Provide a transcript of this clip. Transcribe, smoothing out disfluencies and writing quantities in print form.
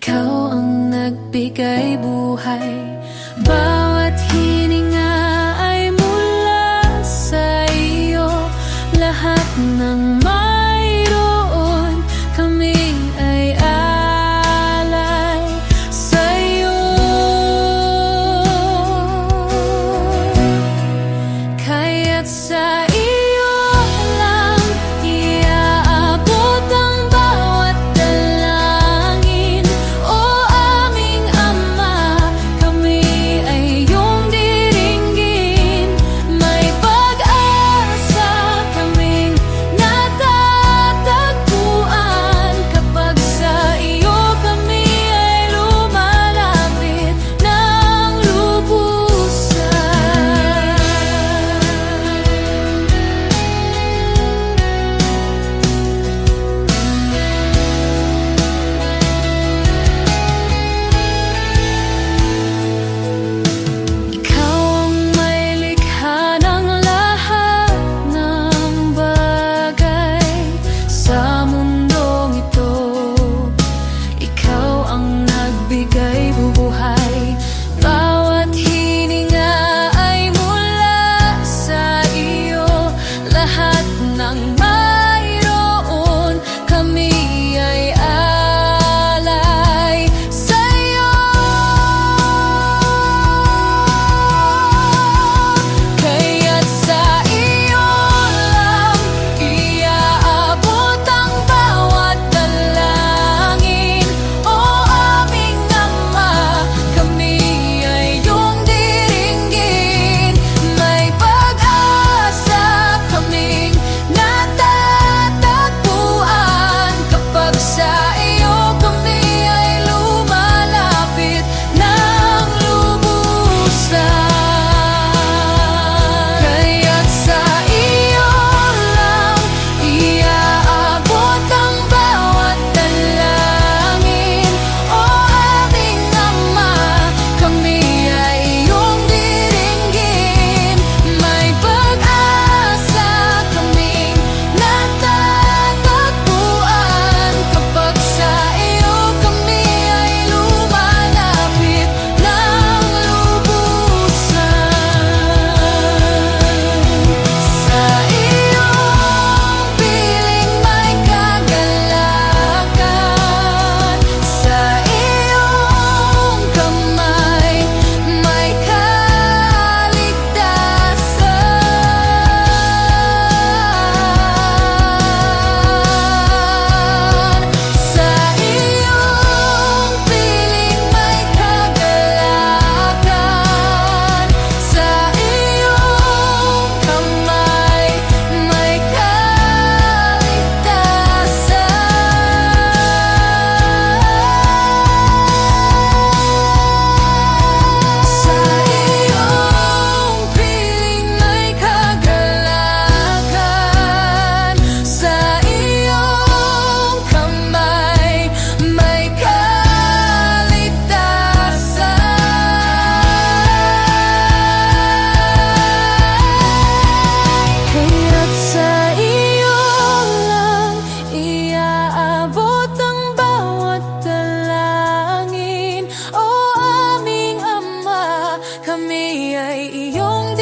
Ikaw ang nagbigay buhay. Bawat hininga ay mula sa iyo. Lahat ng mayroon kami ay alay sa iyo. Kaya't sa iyo lang iaabot ang bawat dalangin. O aming Ama, kami ay iyong diringgin. May pag-asa kaming natatagpuan kapag sa iyo kami ay lumalapit ng lubusan. Ikaw ang may likha ng lahat ng bagay sa mundong ito. Ikaw ang nagbigay bubuhay. Bawat hininga ay mula sa iyo. Lahat ng mayroon kami ay alay sa iyo. Kaya't sa iyo lang iaabot ang bawat dalangin. O aming Ama, kami ay iyong diringgin. May pag-asa kaming natatagpuan kapag sa iyo kami ay lumalapit ng lubusan. Kaya't sa iyo lang iaabot ang bawat dalangin. O aming Ama, kami ay iyong diringgin. May pag-asa kaming natatagpuan kapag sa iyo kami ay lumalapit ng lubusan. Sa iyong piling may kagalakan. Sa iyong kamay may kaligtasan. Sa iyong piling may kagalakan. Sa iyong kamay may kaligtasan. Sa iyong piling may kagalakan. Sa iyong kamay may kaligtasan. Kaya't sa iyo lang iaabot ang bawat dalangin. O aming Ama, kami ay iyong